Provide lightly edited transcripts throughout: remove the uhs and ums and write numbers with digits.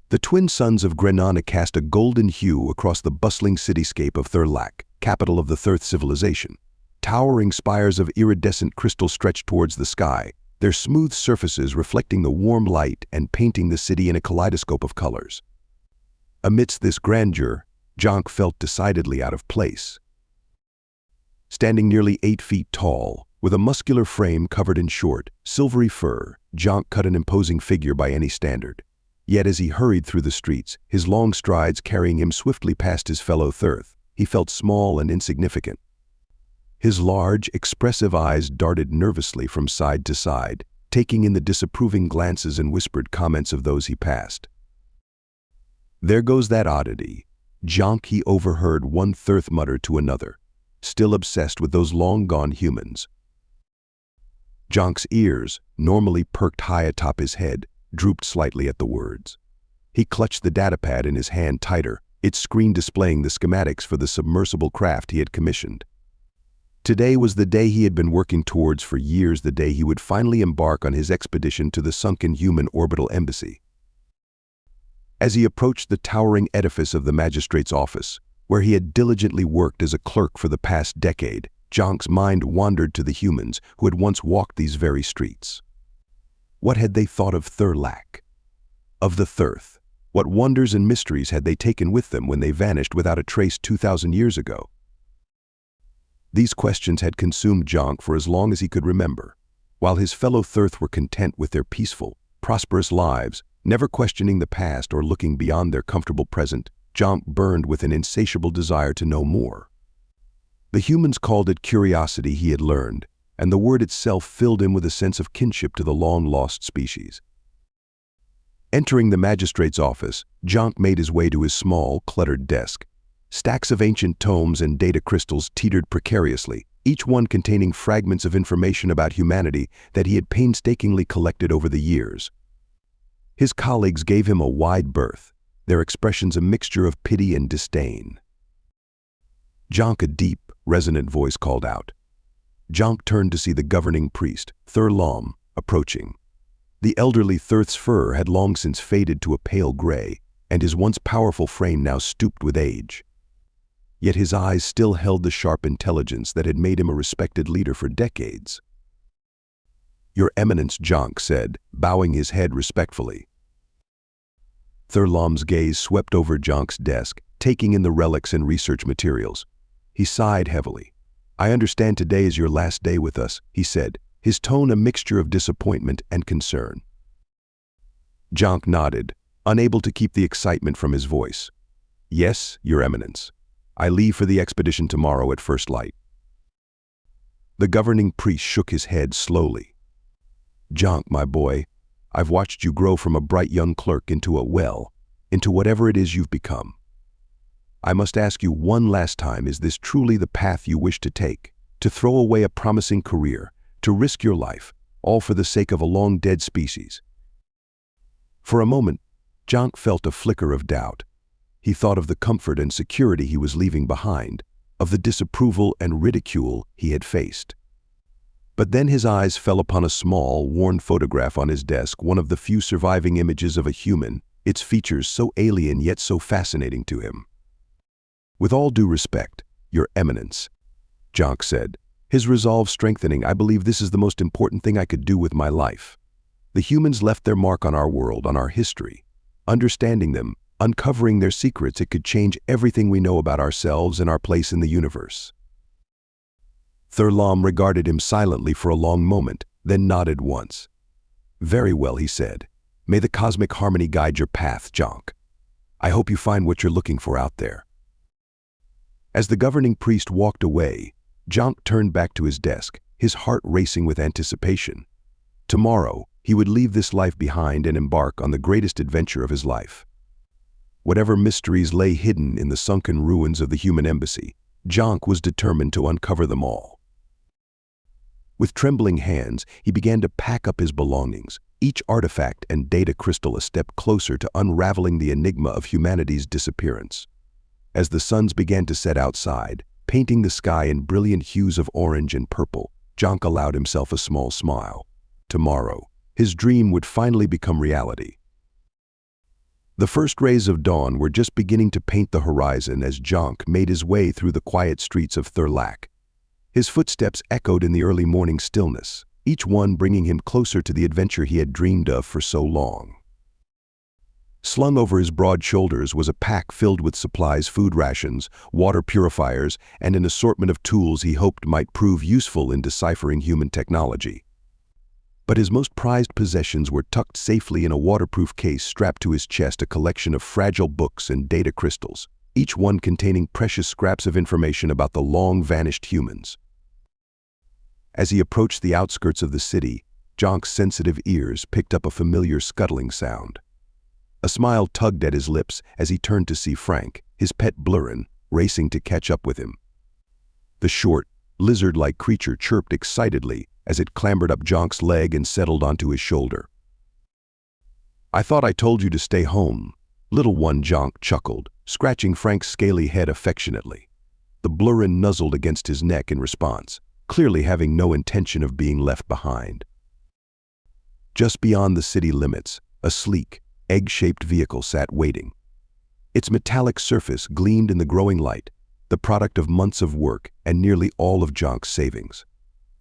The twin suns of Grenana cast a golden hue across the bustling cityscape of Thurlak, capital of the Thirth civilization. Towering spires of iridescent crystal stretched towards the sky, their smooth surfaces reflecting the warm light and painting the city in a kaleidoscope of colors. Amidst this grandeur, Jonk felt decidedly out of place. Standing nearly 8 feet tall, with a muscular frame covered in short, silvery fur, Jonk cut an imposing figure by any standard. Yet as he hurried through the streets, his long strides carrying him swiftly past his fellow Thurth, he felt small and insignificant. His large, expressive eyes darted nervously from side to side, taking in the disapproving glances and whispered comments of those he passed. "There goes that oddity," Jonk he overheard one Thurth mutter to another, still obsessed with those long-gone humans. Jonk's ears, normally perked high atop his head, drooped slightly at the words. He clutched the datapad in his hand tighter, its screen displaying the schematics for the submersible craft he had commissioned. Today was the day he had been working towards for years, the day he would finally embark on his expedition to the sunken human orbital embassy. As he approached the towering edifice of the magistrate's office, where he had diligently worked as a clerk for the past decade, Jonk's mind wandered to the humans who had once walked these very streets. What had they thought of Thurlak? Of the Thurth? What wonders and mysteries had they taken with them when they vanished without a trace 2,000 years ago? These questions had consumed Jonk for as long as he could remember. While his fellow Thurth were content with their peaceful, prosperous lives, never questioning the past or looking beyond their comfortable present, Jonk burned with an insatiable desire to know more. The humans called it curiosity, he had learned, and the word itself filled him with a sense of kinship to the long-lost species. Entering the magistrate's office, Jonk made his way to his small, cluttered desk. Stacks of ancient tomes and data crystals teetered precariously, each one containing fragments of information about humanity that he had painstakingly collected over the years. His colleagues gave him a wide berth, their expressions a mixture of pity and disdain. "Jonk," a deep, resonant voice called out. Jonk turned to see the governing priest, Thurlom, approaching. The elderly Thurth's fur had long since faded to a pale gray, and his once powerful frame now stooped with age. Yet his eyes still held the sharp intelligence that had made him a respected leader for decades. "Your Eminence," Jonk said, bowing his head respectfully. Thurlom's gaze swept over Jonk's desk, taking in the relics and research materials. He sighed heavily. "I understand today is your last day with us," he said, his tone a mixture of disappointment and concern. Jonk nodded, unable to keep the excitement from his voice. "Yes, Your Eminence. I leave for the expedition tomorrow at first light." The governing priest shook his head slowly. "Jonk, my boy, I've watched you grow from a bright young clerk into whatever it is you've become. I must ask you one last time, is this truly the path you wish to take? To throw away a promising career, to risk your life, all for the sake of a long-dead species?" For a moment, Jonk felt a flicker of doubt. He thought of the comfort and security he was leaving behind, of the disapproval and ridicule he had faced. But then his eyes fell upon a small, worn photograph on his desk, one of the few surviving images of a human, its features so alien yet so fascinating to him. "With all due respect, Your Eminence," Jonk said, his resolve strengthening, "I believe this is the most important thing I could do with my life. The humans left their mark on our world, on our history. Understanding them, uncovering their secrets, it could change everything we know about ourselves and our place in the universe." Thurlom regarded him silently for a long moment, then nodded once. "Very well," he said. "May the cosmic harmony guide your path, Jonk. I hope you find what you're looking for out there." As the governing priest walked away, Jonk turned back to his desk, his heart racing with anticipation. Tomorrow, he would leave this life behind and embark on the greatest adventure of his life. Whatever mysteries lay hidden in the sunken ruins of the human embassy, Jonk was determined to uncover them all. With trembling hands, he began to pack up his belongings, each artifact and data crystal a step closer to unraveling the enigma of humanity's disappearance. As the suns began to set outside, painting the sky in brilliant hues of orange and purple, Jonk allowed himself a small smile. Tomorrow, his dream would finally become reality. The first rays of dawn were just beginning to paint the horizon as Jonk made his way through the quiet streets of Thurlac. His footsteps echoed in the early morning stillness, each one bringing him closer to the adventure he had dreamed of for so long. Slung over his broad shoulders was a pack filled with supplies, food rations, water purifiers, and an assortment of tools he hoped might prove useful in deciphering human technology. But his most prized possessions were tucked safely in a waterproof case strapped to his chest, a collection of fragile books and data crystals, each one containing precious scraps of information about the long-vanished humans. As he approached the outskirts of the city, Jonk's sensitive ears picked up a familiar scuttling sound. A smile tugged at his lips as he turned to see Frank, his pet Blurrin, racing to catch up with him. The short, lizard-like creature chirped excitedly as it clambered up Jonk's leg and settled onto his shoulder. "I thought I told you to stay home, little one," Jonk chuckled, scratching Frank's scaly head affectionately. The Blurrin nuzzled against his neck in response, clearly having no intention of being left behind. Just beyond the city limits, a sleek, egg-shaped vehicle sat waiting. Its metallic surface gleamed in the growing light, the product of months of work and nearly all of Jonk's savings.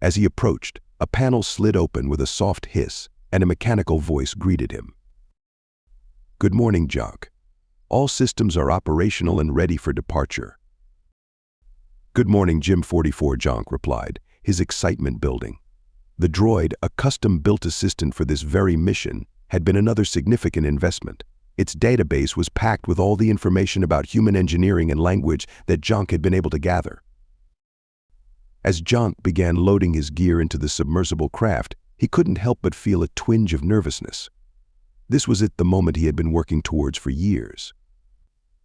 As he approached, a panel slid open with a soft hiss, and a mechanical voice greeted him. "Good morning, Jonk. All systems are operational and ready for departure." "Good morning, Jim 44, Jonk replied, his excitement building. The droid, a custom-built assistant for this very mission, had been another significant investment. Its database was packed with all the information about human engineering and language that Jonk had been able to gather. As Jonk began loading his gear into the submersible craft, he couldn't help but feel a twinge of nervousness. This was the moment he had been working towards for years.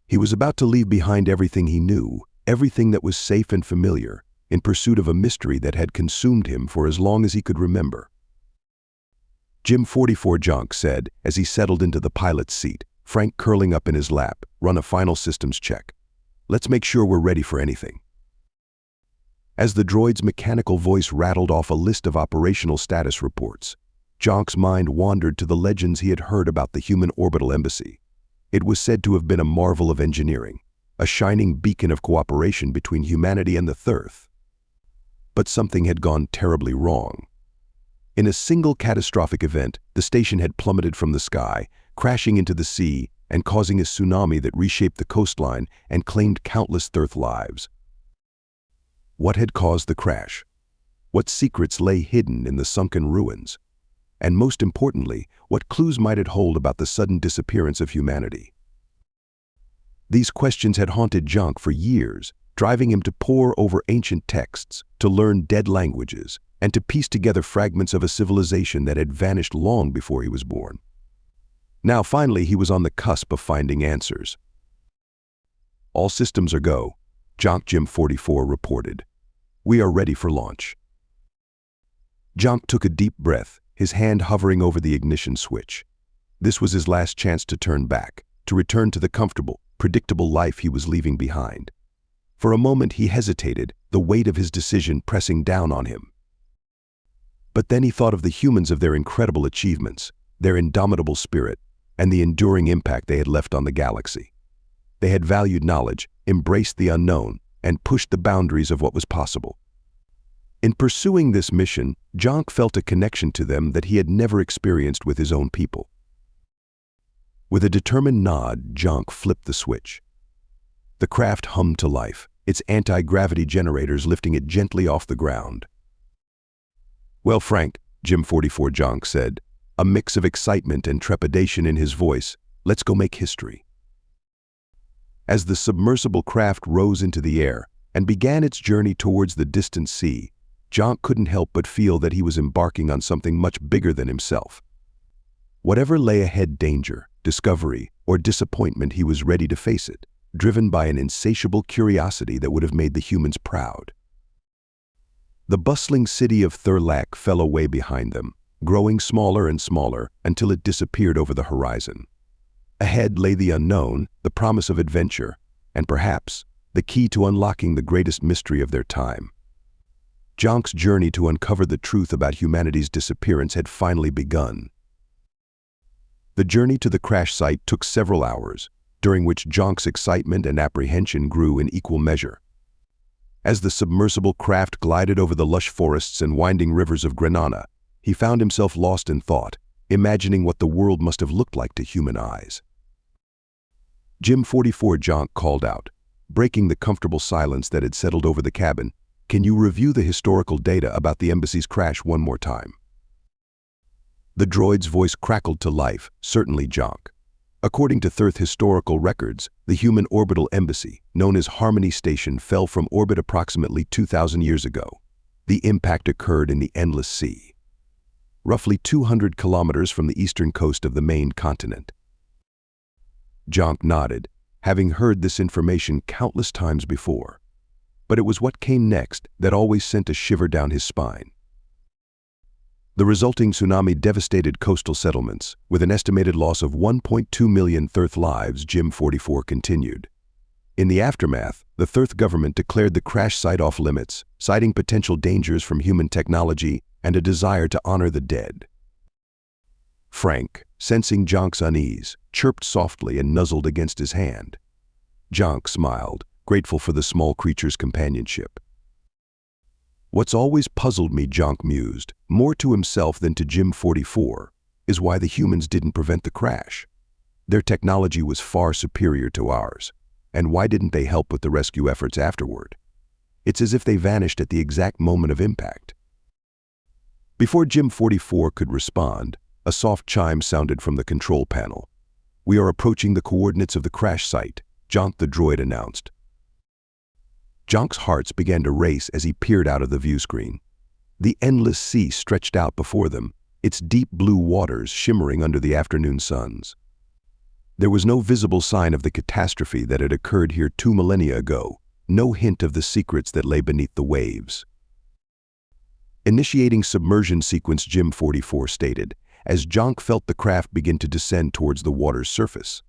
He was about to leave behind everything he knew, everything that was safe and familiar, in pursuit of a mystery that had consumed him for as long as he could remember. "Jim 44, Jonk said, as he settled into the pilot's seat, Frank curling up in his lap. "Run a final systems check. Let's make sure we're ready for anything." As the droid's mechanical voice rattled off a list of operational status reports, Jonk's mind wandered to the legends he had heard about the human orbital embassy. It was said to have been a marvel of engineering, a shining beacon of cooperation between humanity and the Thirth. But something had gone terribly wrong. In a single catastrophic event, the station had plummeted from the sky, crashing into the sea and causing a tsunami that reshaped the coastline and claimed countless Thirth lives. What had caused the crash? What secrets lay hidden in the sunken ruins? And most importantly, what clues might it hold about the sudden disappearance of humanity? These questions had haunted Jonk for years, driving him to pore over ancient texts, to learn dead languages, and to piece together fragments of a civilization that had vanished long before he was born. Now, finally, he was on the cusp of finding answers. "All systems are go," Jonk Jim 44 reported. "We are ready for launch." Jonk took a deep breath, his hand hovering over the ignition switch. This was his last chance to turn back, to return to the comfortable, predictable life he was leaving behind. For a moment he hesitated, the weight of his decision pressing down on him. But then he thought of the humans, of their incredible achievements, their indomitable spirit, and the enduring impact they had left on the galaxy. They had valued knowledge, embraced the unknown, and pushed the boundaries of what was possible. In pursuing this mission, Jonk felt a connection to them that he had never experienced with his own people. With a determined nod, Jonk flipped the switch. The craft hummed to life, its anti-gravity generators lifting it gently off the ground. "Well, Frank," Jim 44 Jonk said, a mix of excitement and trepidation in his voice, "let's go make history." As the submersible craft rose into the air and began its journey towards the distant sea, Jonk couldn't help but feel that he was embarking on something much bigger than himself. Whatever lay ahead, danger, discovery, or disappointment, he was ready to face it, driven by an insatiable curiosity that would have made the humans proud. The bustling city of Thurlac fell away behind them, growing smaller and smaller until it disappeared over the horizon. Ahead lay the unknown, the promise of adventure, and perhaps the key to unlocking the greatest mystery of their time. Jonk's journey to uncover the truth about humanity's disappearance had finally begun. The journey to the crash site took several hours, during which Jonk's excitement and apprehension grew in equal measure. As the submersible craft glided over the lush forests and winding rivers of Grenada, he found himself lost in thought, imagining what the world must have looked like to human eyes. Jim 44 Jonk called out, breaking the comfortable silence that had settled over the cabin. "Can you review the historical data about the embassy's crash one more time?" The droid's voice crackled to life. "Certainly, Jonk. According to Thirth historical records, the human orbital embassy, known as Harmony Station, fell from orbit approximately 2,000 years ago. The impact occurred in the Endless Sea, roughly 200 kilometers from the eastern coast of the main continent." Jonk nodded, having heard this information countless times before. But it was what came next that always sent a shiver down his spine. The resulting tsunami devastated coastal settlements, with an estimated loss of 1.2 million Thirth lives, Jim 44 continued. In the aftermath, the Thirth government declared the crash site off limits, citing potential dangers from human technology and a desire to honor the dead. Frank, sensing Jonk's unease, chirped softly and nuzzled against his hand. Jonk smiled, grateful for the small creature's companionship. "What's always puzzled me," Jonk mused, more to himself than to Jim 44, "is why the humans didn't prevent the crash. Their technology was far superior to ours, and why didn't they help with the rescue efforts afterward? It's as if they vanished at the exact moment of impact." Before Jim 44 could respond, a soft chime sounded from the control panel. "We are approaching the coordinates of the crash site," Jonk the droid announced. Jonk's heart began to race as he peered out of the view screen. The endless sea stretched out before them, its deep blue waters shimmering under the afternoon suns. There was no visible sign of the catastrophe that had occurred here 2 millennia ago, no hint of the secrets that lay beneath the waves. "Initiating submersion sequence," Jim 44 stated, as Jonk felt the craft begin to descend towards the water's surface.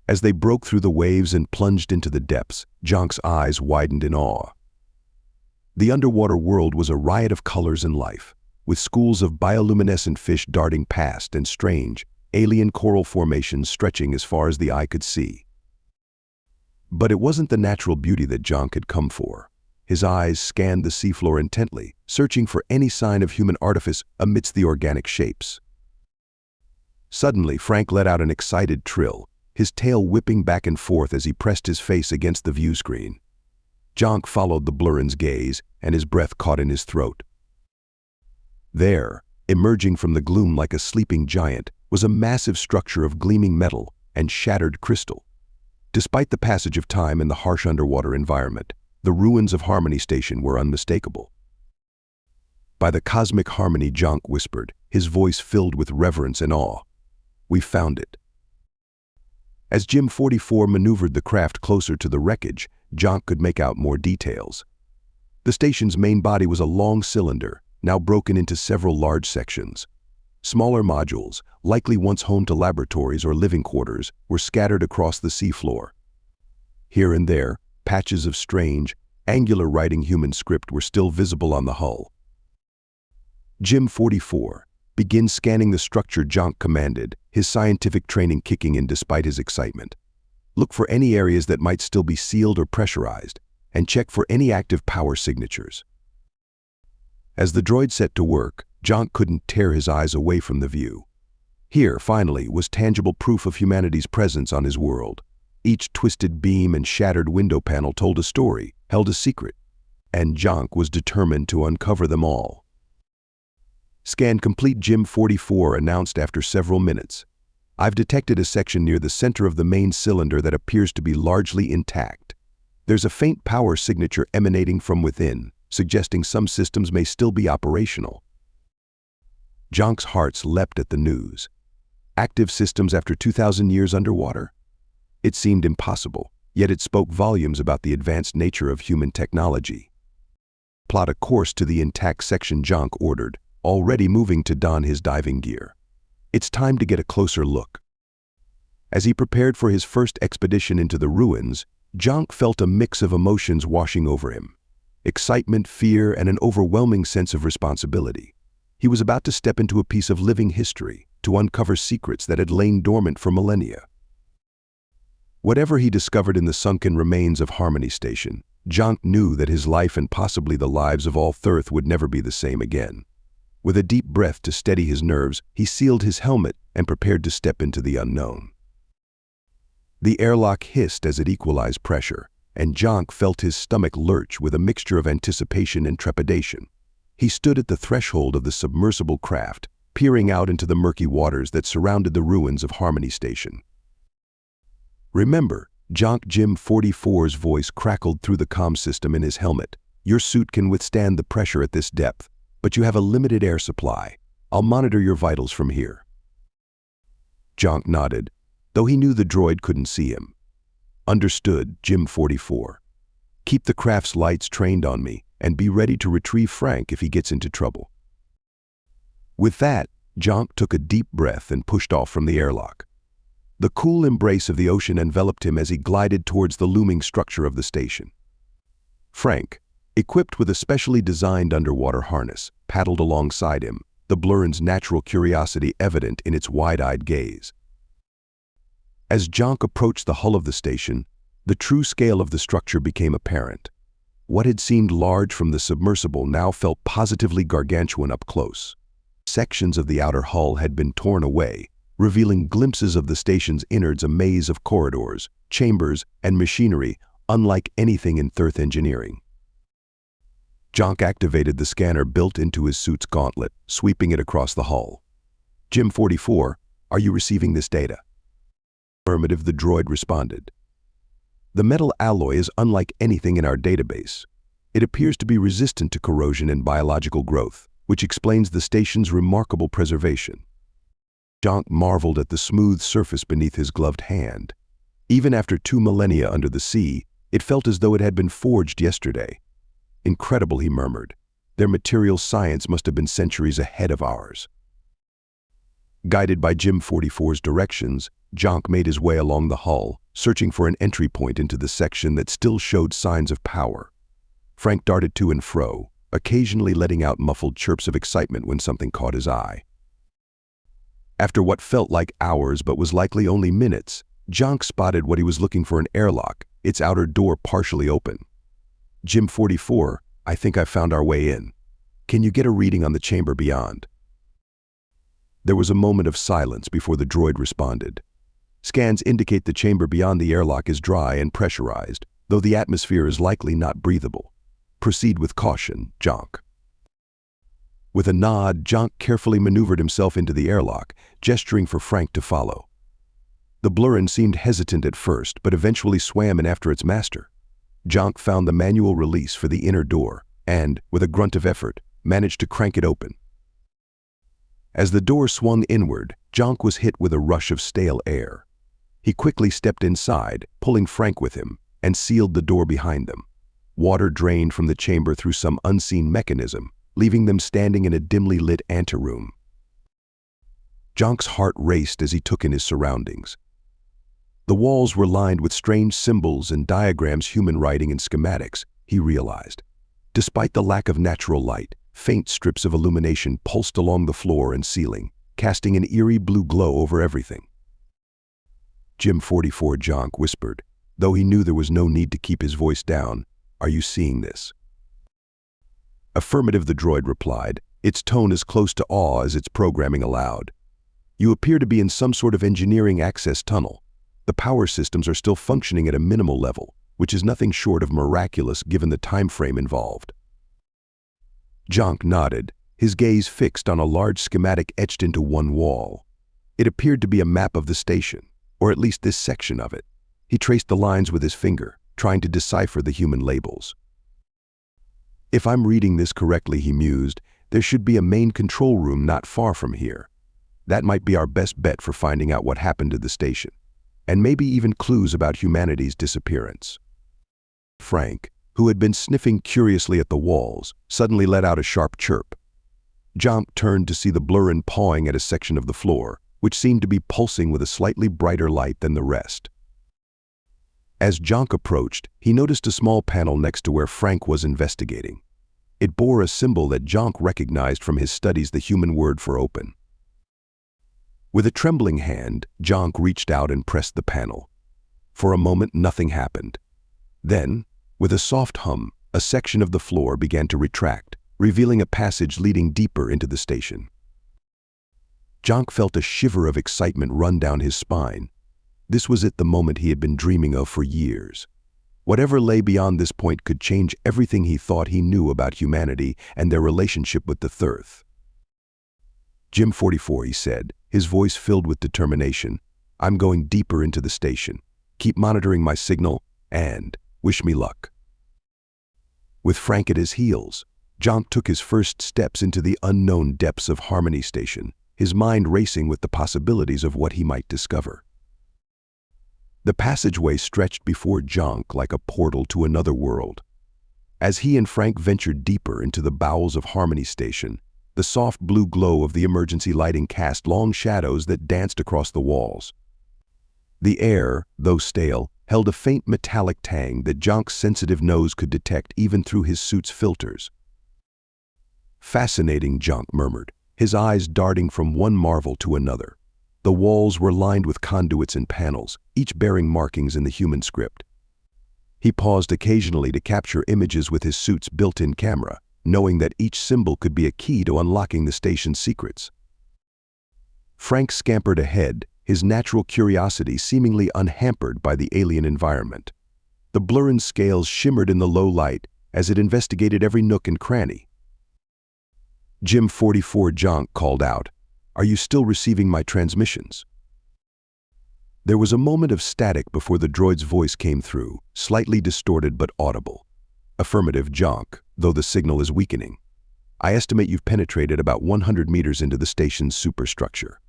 As they broke through the waves and plunged into the depths, Jonk's eyes widened in awe. The underwater world was a riot of colors and life, with schools of bioluminescent fish darting past and strange, alien coral formations stretching as far as the eye could see. But it wasn't the natural beauty that Jonk had come for. His eyes scanned the seafloor intently, searching for any sign of human artifice amidst the organic shapes. Suddenly, Frank let out an excited trill, his tail whipping back and forth as he pressed his face against the view screen. Jonk followed the blurrin's gaze, and his breath caught in his throat. There, emerging from the gloom like a sleeping giant, was a massive structure of gleaming metal and shattered crystal. Despite the passage of time in the harsh underwater environment, the ruins of Harmony Station were unmistakable. "By the cosmic harmony," Jonk whispered, his voice filled with reverence and awe. "We found it." As Jim 44 maneuvered the craft closer to the wreckage, Jonk could make out more details. The station's main body was a long cylinder, now broken into several large sections. Smaller modules, likely once home to laboratories or living quarters, were scattered across the seafloor. Here and there, patches of strange, angular writing human script were still visible on the hull. "Jim 44, begin scanning the structure," Jonk commanded, his scientific training kicking in despite his excitement. "Look for any areas that might still be sealed or pressurized, and check for any active power signatures." As the droid set to work, Jonk couldn't tear his eyes away from the view. Here, finally, was tangible proof of humanity's presence on his world. Each twisted beam and shattered window panel told a story, held a secret, and Jonk was determined to uncover them all. "Scan complete," Jim 44 announced after several minutes. "I've detected a section near the center of the main cylinder that appears to be largely intact. There's a faint power signature emanating from within, suggesting some systems may still be operational." Jonk's heart leapt at the news. Active systems after 2,000 years underwater? It seemed impossible, yet it spoke volumes about the advanced nature of human technology. "Plot a course to the intact section," Jonk ordered, already moving to don his diving gear. "It's time to get a closer look." As he prepared for his first expedition into the ruins, Jonk felt a mix of emotions washing over him: excitement, fear, and an overwhelming sense of responsibility. He was about to step into a piece of living history, to uncover secrets that had lain dormant for millennia. Whatever he discovered in the sunken remains of Harmony Station, Jonk knew that his life and possibly the lives of all Thirth would never be the same again. With a deep breath to steady his nerves, he sealed his helmet and prepared to step into the unknown. The airlock hissed as it equalized pressure, and Jonk felt his stomach lurch with a mixture of anticipation and trepidation. He stood at the threshold of the submersible craft, peering out into the murky waters that surrounded the ruins of Harmony Station. "Remember," Jonk Jim 44's voice crackled through the comm system in his helmet. "Your suit can withstand the pressure at this depth, but you have a limited air supply. I'll monitor your vitals from here." Jonk nodded, though he knew the droid couldn't see him. "Understood, Jim 44. Keep the craft's lights trained on me, and be ready to retrieve Frank if he gets into trouble." With that, Jonk took a deep breath and pushed off from the airlock. The cool embrace of the ocean enveloped him as he glided towards the looming structure of the station. Frank, equipped with a specially designed underwater harness, paddled alongside him, the Blurren's natural curiosity evident in its wide-eyed gaze. As Jonk approached the hull of the station, the true scale of the structure became apparent. What had seemed large from the submersible now felt positively gargantuan up close. Sections of the outer hull had been torn away, revealing glimpses of the station's innards, a maze of corridors, chambers, and machinery unlike anything in Thirth engineering. Jonk activated the scanner built into his suit's gauntlet, sweeping it across the hull. "Jim 44, are you receiving this data?" Affirmative, the droid responded. "The metal alloy is unlike anything in our database. It appears to be resistant to corrosion and biological growth, which explains the station's remarkable preservation." Jonk marveled at the smooth surface beneath his gloved hand. Even after 2 millennia under the sea, it felt as though it had been forged yesterday. "Incredible," he murmured. "Their material science must have been centuries ahead of ours." Guided by Jim 44's directions, Jonk made his way along the hull, searching for an entry point into the section that still showed signs of power. Frank darted to and fro, occasionally letting out muffled chirps of excitement when something caught his eye. After what felt like hours but was likely only minutes, Jonk spotted what he was looking for: an airlock, its outer door partially open. "Jim 44, I think I've found our way in. Can you get a reading on the chamber beyond?" There was a moment of silence before the droid responded. "Scans indicate the chamber beyond the airlock is dry and pressurized, though the atmosphere is likely not breathable. Proceed with caution, Jonk." With a nod, Jonk carefully maneuvered himself into the airlock, gesturing for Frank to follow. The Blurren seemed hesitant at first, but eventually swam in after its master. Jonk found the manual release for the inner door and, with a grunt of effort, managed to crank it open. As the door swung inward, Jonk was hit with a rush of stale air. He quickly stepped inside, pulling Frank with him, and sealed the door behind them. Water drained from the chamber through some unseen mechanism, leaving them standing in a dimly lit anteroom. Jonk's heart raced as he took in his surroundings. The walls were lined with strange symbols and diagrams, human writing and schematics, he realized. Despite the lack of natural light, faint strips of illumination pulsed along the floor and ceiling, casting an eerie blue glow over everything. "Jim 44, Jonk whispered, though he knew there was no need to keep his voice down. "Are you seeing this?" Affirmative, the droid replied, its tone as close to awe as its programming allowed. "You appear to be in some sort of engineering access tunnel. The power systems are still functioning at a minimal level, which is nothing short of miraculous given the time frame involved." Jonk nodded, his gaze fixed on a large schematic etched into one wall. It appeared to be a map of the station, or at least this section of it. He traced the lines with his finger, trying to decipher the human labels. "If I'm reading this correctly," he mused, "there should be a main control room not far from here. That might be our best bet for finding out what happened to the station, and maybe even clues about humanity's disappearance." Frank, who had been sniffing curiously at the walls, suddenly let out a sharp chirp. Jonk turned to see the Blurren pawing at a section of the floor, which seemed to be pulsing with a slightly brighter light than the rest. As Jonk approached, he noticed a small panel next to where Frank was investigating. It bore a symbol that Jonk recognized from his studies, the human word for open. With a trembling hand, Jonk reached out and pressed the panel. For a moment, nothing happened. Then, with a soft hum, a section of the floor began to retract, revealing a passage leading deeper into the station. Jonk felt a shiver of excitement run down his spine. This was the moment he had been dreaming of for years. Whatever lay beyond this point could change everything he thought he knew about humanity and their relationship with the Thirth. "Jim 44, he said, his voice filled with determination. "I'm going deeper into the station. Keep monitoring my signal, and wish me luck." With Frank at his heels, Jonk took his first steps into the unknown depths of Harmony Station, his mind racing with the possibilities of what he might discover. The passageway stretched before Jonk like a portal to another world. As he and Frank ventured deeper into the bowels of Harmony Station, the soft blue glow of the emergency lighting cast long shadows that danced across the walls. The air, though stale, held a faint metallic tang that Jonk's sensitive nose could detect even through his suit's filters. "Fascinating," Jonk murmured, his eyes darting from one marvel to another. The walls were lined with conduits and panels, each bearing markings in the human script. He paused occasionally to capture images with his suit's built-in camera, knowing that each symbol could be a key to unlocking the station's secrets. Frank scampered ahead, his natural curiosity seemingly unhampered by the alien environment. The blurring scales shimmered in the low light as it investigated every nook and cranny. "Jim 44, Jonk called out. "Are you still receiving my transmissions?" There was a moment of static before the droid's voice came through, slightly distorted but audible. "Affirmative, Jonk, though the signal is weakening. I estimate you've penetrated about 100 meters into the station's superstructure."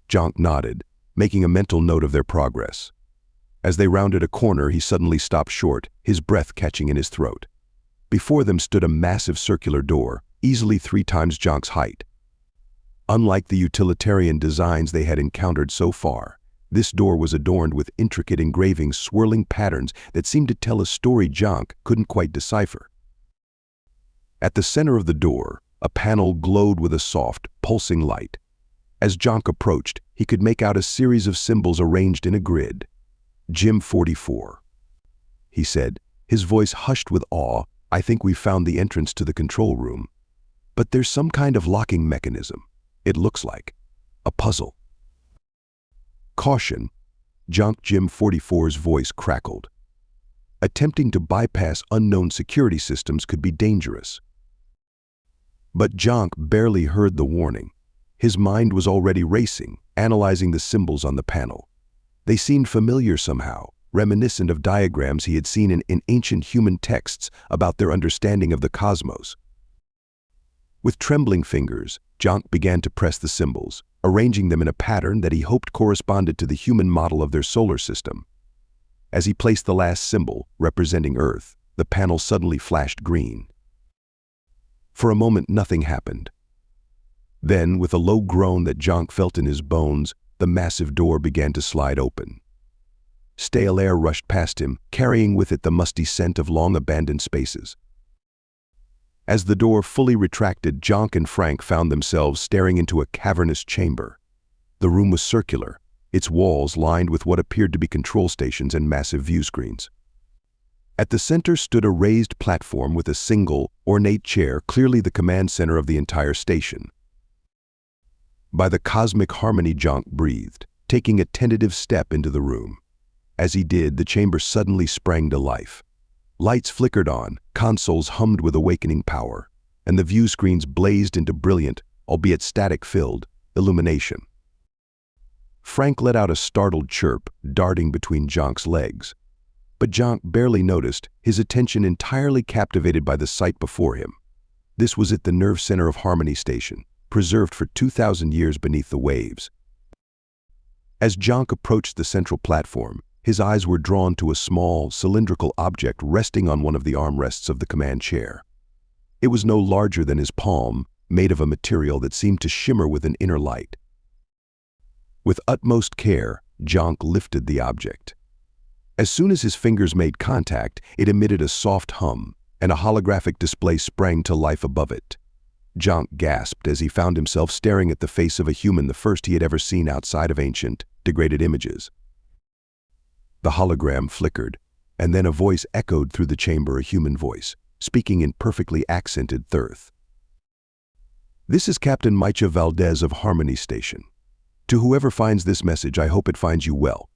Jonk nodded, making a mental note of their progress. As they rounded a corner, he suddenly stopped short, his breath catching in his throat. Before them stood a massive circular door, easily 3 times Jonk's height. Unlike the utilitarian designs they had encountered so far, this door was adorned with intricate engravings, swirling patterns that seemed to tell a story Jonk couldn't quite decipher. At the center of the door, a panel glowed with a soft, pulsing light. As Jonk approached, he could make out a series of symbols arranged in a grid. "Jim 44, he said, his voice hushed with awe. "I think we've found the entrance to the control room. But there's some kind of locking mechanism. It looks like a puzzle." "Caution," Jim 44's voice crackled. "Attempting to bypass unknown security systems could be dangerous." But Jonk barely heard the warning. His mind was already racing, analyzing the symbols on the panel. They seemed familiar somehow, reminiscent of diagrams he had seen in ancient human texts about their understanding of the cosmos. With trembling fingers, Jonk began to press the symbols, arranging them in a pattern that he hoped corresponded to the human model of their solar system. As he placed the last symbol, representing Earth, the panel suddenly flashed green. For a moment, nothing happened. Then, with a low groan that Jonk felt in his bones, the massive door began to slide open. Stale air rushed past him, carrying with it the musty scent of long-abandoned spaces. As the door fully retracted, Jonk and Frank found themselves staring into a cavernous chamber. The room was circular, its walls lined with what appeared to be control stations and massive view screens. At the center stood a raised platform with a single, ornate chair, clearly the command center of the entire station. By the cosmic harmony, Jonk breathed, taking a tentative step into the room. As he did, the chamber suddenly sprang to life. Lights flickered on, consoles hummed with awakening power, and the view screens blazed into brilliant, albeit static-filled, illumination. Frank let out a startled chirp, darting between Jonk's legs. But Jonk barely noticed, his attention entirely captivated by the sight before him. This was the nerve center of Harmony Station, preserved for 2,000 years beneath the waves. As Jonk approached the central platform, his eyes were drawn to a small, cylindrical object resting on one of the armrests of the command chair. It was no larger than his palm, made of a material that seemed to shimmer with an inner light. With utmost care, Jonk lifted the object. As soon as his fingers made contact, it emitted a soft hum, and a holographic display sprang to life above it. Jonk gasped as he found himself staring at the face of a human, the first he had ever seen outside of ancient, degraded images. The hologram flickered, and then a voice echoed through the chamber, a human voice, speaking in perfectly accented Thirth. "This is Captain Maicha Valdez of Harmony Station. To whoever finds this message, I hope it finds you well.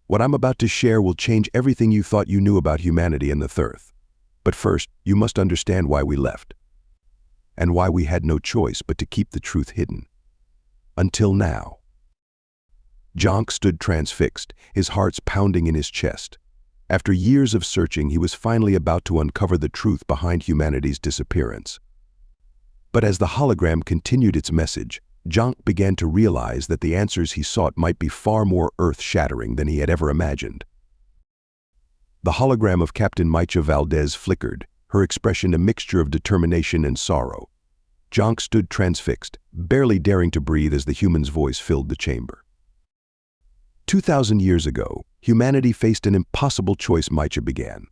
What I'm about to share will change everything you thought you knew about humanity and the Thirth. But first, you must understand why we left, and why we had no choice but to keep the truth hidden. Until now." Jonk stood transfixed, his heart pounding in his chest. After years of searching, he was finally about to uncover the truth behind humanity's disappearance. But as the hologram continued its message, Jonk began to realize that the answers he sought might be far more earth-shattering than he had ever imagined. The hologram of Captain Maicha Valdez flickered, her expression a mixture of determination and sorrow. Jonk stood transfixed, barely daring to breathe as the human's voice filled the chamber. 2,000 years ago, humanity faced an impossible choice, Maicha began.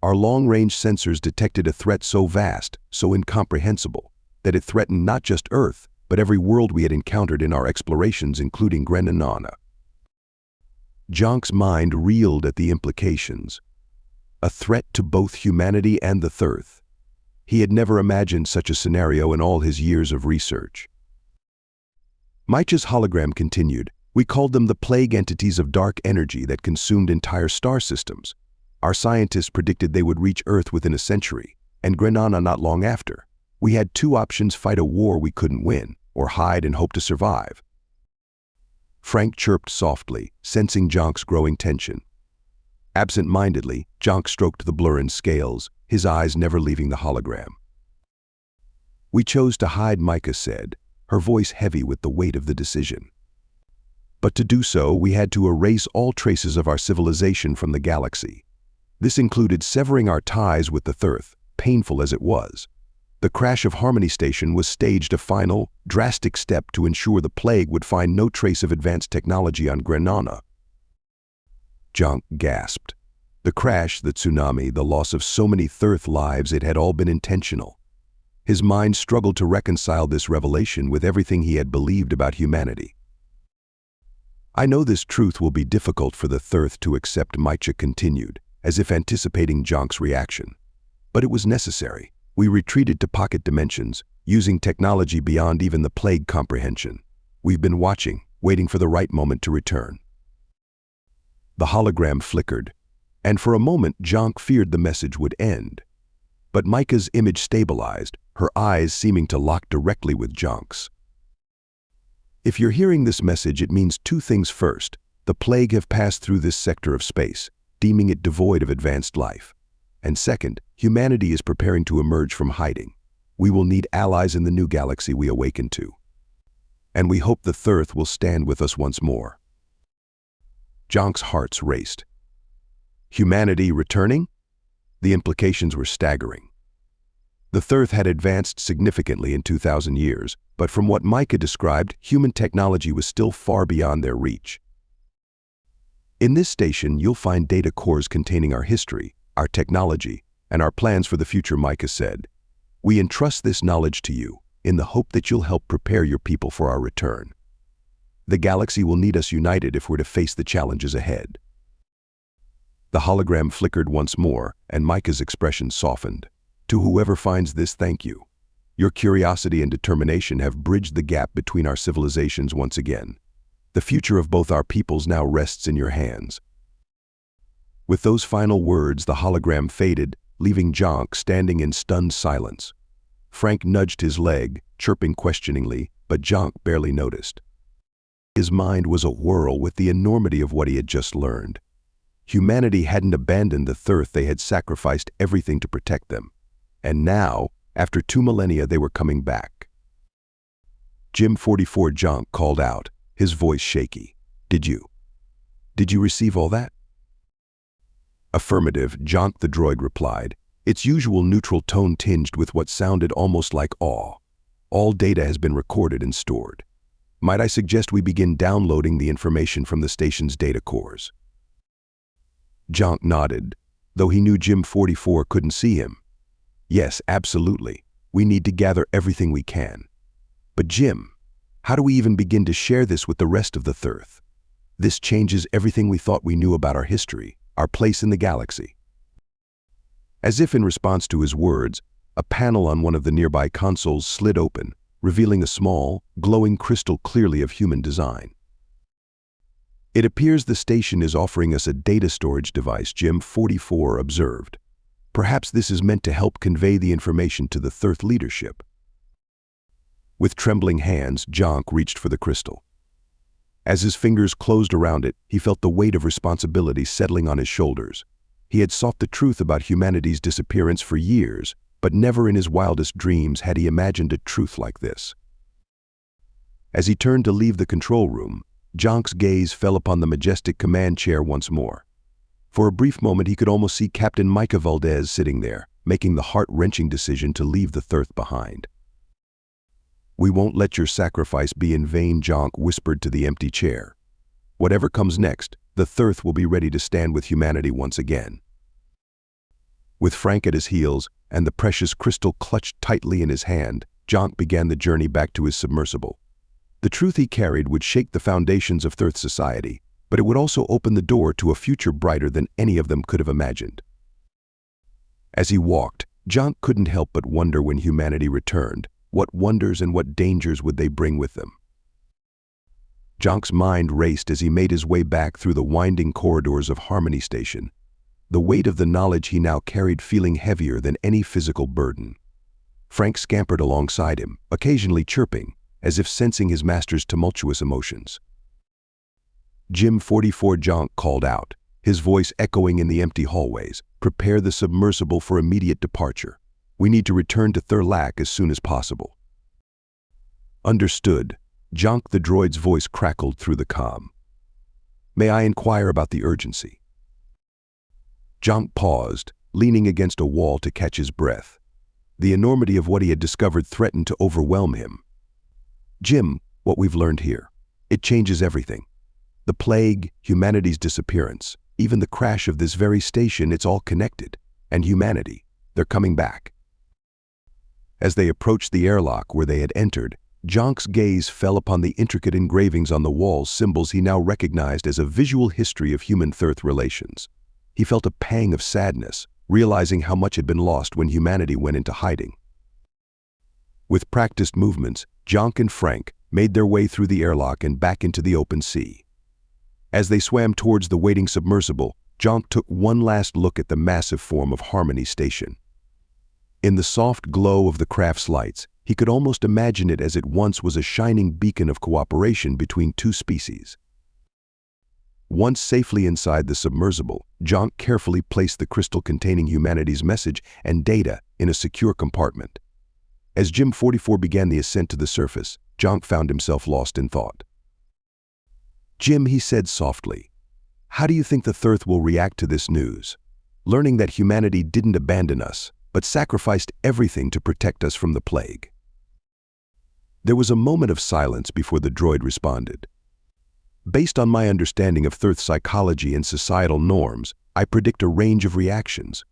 Our long-range sensors detected a threat so vast, so incomprehensible, that it threatened not just Earth, but every world we had encountered in our explorations, including Grenanana. Jonk's mind reeled at the implications. A threat to both humanity and the Thirth. He had never imagined such a scenario in all his years of research. Maicha's hologram continued. "We called them the plague entities of dark energy that consumed entire star systems. Our scientists predicted they would reach Earth within a century, and Grenana not long after. We had two options: fight a war we couldn't win, or hide and hope to survive." Frank chirped softly, sensing Jonk's growing tension. Absent-mindedly, Jonk stroked the blur in scales, his eyes never leaving the hologram. "We chose to hide," Maicha said, her voice heavy with the weight of the decision. "But to do so, we had to erase all traces of our civilization from the galaxy. This included severing our ties with the Thirth, painful as it was. The crash of Harmony Station was staged, a final, drastic step to ensure the plague would find no trace of advanced technology on Grenana." Jonk gasped. The crash, the tsunami, the loss of so many Thirth lives, it had all been intentional. His mind struggled to reconcile this revelation with everything he had believed about humanity. "I know this truth will be difficult for the Thirth to accept," Maicha continued, as if anticipating Jonk's reaction. "But it was necessary. We retreated to pocket dimensions, using technology beyond even the plague comprehension. We've been watching, waiting for the right moment to return." The hologram flickered, and for a moment Jonk feared the message would end. But Maicha's image stabilized, her eyes seeming to lock directly with Jonk's. "If you're hearing this message, it means two things. First, the plague have passed through this sector of space, deeming it devoid of advanced life. And second, humanity is preparing to emerge from hiding. We will need allies in the new galaxy we awaken to. And we hope the Thirth will stand with us once more." Jonk's heart raced. Humanity returning? The implications were staggering. The Thirth had advanced significantly in 2,000 years, but from what Maicha described, human technology was still far beyond their reach. "In this station, you'll find data cores containing our history, our technology, and our plans for the future," Maicha said. "We entrust this knowledge to you, in the hope that you'll help prepare your people for our return. The galaxy will need us united if we're to face the challenges ahead." The hologram flickered once more, and Maicha's expression softened. "To whoever finds this, thank you. Your curiosity and determination have bridged the gap between our civilizations once again. The future of both our peoples now rests in your hands." With those final words, the hologram faded, leaving Jonk standing in stunned silence. Frank nudged his leg, chirping questioningly, but Jonk barely noticed. His mind was a whirl with the enormity of what he had just learned. Humanity hadn't abandoned the Thirth, they had sacrificed everything to protect them. And now, after 2 millennia, they were coming back. "Jim 44," Jonk called out, his voice shaky. Did you receive all that?" "Affirmative," Jonk the droid replied, its usual neutral tone tinged with what sounded almost like awe. "All data has been recorded and stored. Might I suggest we begin downloading the information from the station's data cores?" Jonk nodded, though he knew Jim 44 couldn't see him. "Yes, absolutely. We need to gather everything we can. But Jim, how do we even begin to share this with the rest of the Earth? This changes everything we thought we knew about our history, our place in the galaxy. As if in response to his words, a panel on one of the nearby consoles slid open, revealing a small, glowing crystal clearly of human design. It appears the station is offering us a data storage device, Jim 44 observed. Perhaps this is meant to help convey the information to the Earth leadership. With trembling hands, Jonk reached for the crystal. As his fingers closed around it, he felt the weight of responsibility settling on his shoulders. He had sought the truth about humanity's disappearance for years, but never in his wildest dreams had he imagined a truth like this. As he turned to leave the control room, Jonk's gaze fell upon the majestic command chair once more. For a brief moment he could almost see Captain Micah Valdez sitting there, making the heart-wrenching decision to leave the Earth behind. "We won't let your sacrifice be in vain," Jonk whispered to the empty chair. "Whatever comes next, the Earth will be ready to stand with humanity once again." With Frank at his heels and the precious crystal clutched tightly in his hand, Jonk began the journey back to his submersible. The truth he carried would shake the foundations of Earth society, but it would also open the door to a future brighter than any of them could have imagined. As he walked, Jonk couldn't help but wonder when humanity returned, what wonders and what dangers would they bring with them? Jonk's mind raced as he made his way back through the winding corridors of Harmony Station, the weight of the knowledge he now carried feeling heavier than any physical burden. Frank scampered alongside him, occasionally chirping, as if sensing his master's tumultuous emotions. "Jim 44," Jonk called out, his voice echoing in the empty hallways. "Prepare the submersible for immediate departure. We need to return to Thurlac as soon as possible." "Understood." Jonk the droid's voice crackled through the comm. "May I inquire about the urgency?" Jonk paused, leaning against a wall to catch his breath. The enormity of what he had discovered threatened to overwhelm him. "Jim, what we've learned here, it changes everything. The plague, humanity's disappearance, even the crash of this very station, it's all connected. And humanity, they're coming back." As they approached the airlock where they had entered, Jonk's gaze fell upon the intricate engravings on the walls, symbols he now recognized as a visual history of human-Earth relations. He felt a pang of sadness, realizing how much had been lost when humanity went into hiding. With practiced movements, Jonk and Frank made their way through the airlock and back into the open sea. As they swam towards the waiting submersible, Jonk took one last look at the massive form of Harmony Station. In the soft glow of the craft's lights, he could almost imagine it as it once was a shining beacon of cooperation between two species. Once safely inside the submersible, Jonk carefully placed the crystal containing humanity's message and data in a secure compartment. As Jim 44 began the ascent to the surface, Jonk found himself lost in thought. "Jim," he said softly, "how do you think the Earth will react to this news? Learning that humanity didn't abandon us, but sacrificed everything to protect us from the plague." There was a moment of silence before the droid responded. "Based on my understanding of Earth psychology and societal norms, I predict a range of reactions.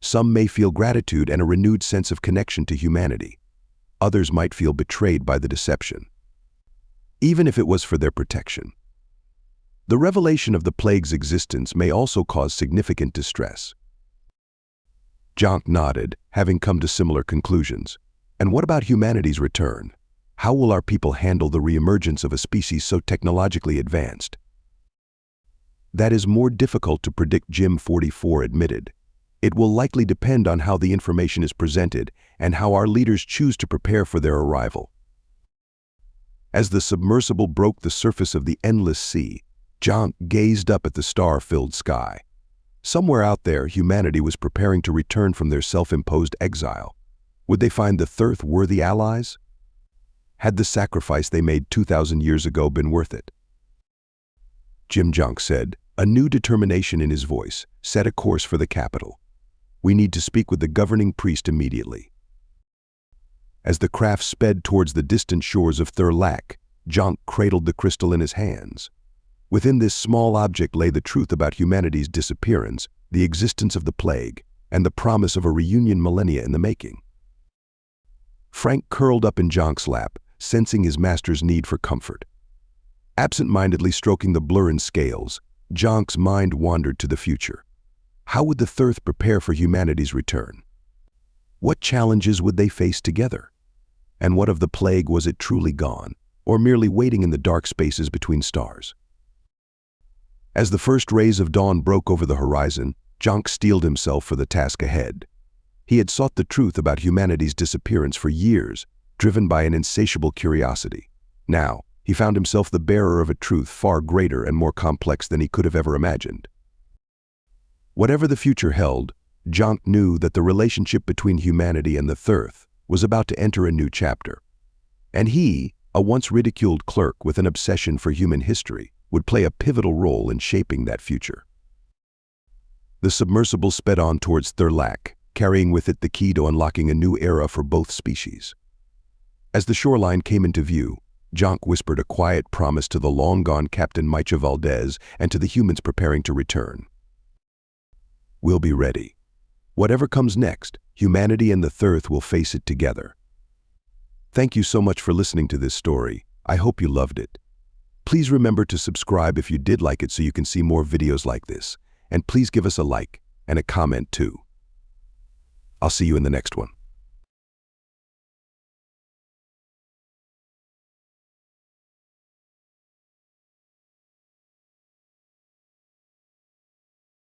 Some may feel gratitude and a renewed sense of connection to humanity. Others might feel betrayed by the deception, even if it was for their protection. The revelation of the plague's existence may also cause significant distress." Jonk nodded, having come to similar conclusions. "And what about humanity's return? How will our people handle the reemergence of a species so technologically advanced?" "That is more difficult to predict," Jim 44 admitted. "It will likely depend on how the information is presented and how our leaders choose to prepare for their arrival." As the submersible broke the surface of the endless sea, Jonk gazed up at the star-filled sky. Somewhere out there, humanity was preparing to return from their self-imposed exile. Would they find the Earth worthy allies? Had the sacrifice they made 2,000 years ago been worth it? Jim, Jonk said, a new determination in his voice, set a course for the capital. "We need to speak with the governing priest immediately." As the craft sped towards the distant shores of Thurlac, Jonk cradled the crystal in his hands. Within this small object lay the truth about humanity's disappearance, the existence of the plague, and the promise of a reunion millennia in the making. Frank curled up in Jonk's lap, sensing his master's need for comfort. Absent-mindedly stroking the blur in scales, Jonk's mind wandered to the future. How would the Thirth prepare for humanity's return? What challenges would they face together? And what of the plague? Was it truly gone, or merely waiting in the dark spaces between stars? As the first rays of dawn broke over the horizon, Jonk steeled himself for the task ahead. He had sought the truth about humanity's disappearance for years, driven by an insatiable curiosity. Now, he found himself the bearer of a truth far greater and more complex than he could have ever imagined. Whatever the future held, Jonk knew that the relationship between humanity and the Thirth was about to enter a new chapter. And he, a once ridiculed clerk with an obsession for human history, would play a pivotal role in shaping that future. The submersible sped on towards Thurlac, carrying with it the key to unlocking a new era for both species. As the shoreline came into view, Jonk whispered a quiet promise to the long-gone Captain Maicha Valdez and to the humans preparing to return. "We'll be ready. Whatever comes next, humanity and the Thirth will face it together." Thank you so much for listening to this story. I hope you loved it. Please remember to subscribe if you did like it so you can see more videos like this. And please give us a like and a comment too. I'll see you in the next one.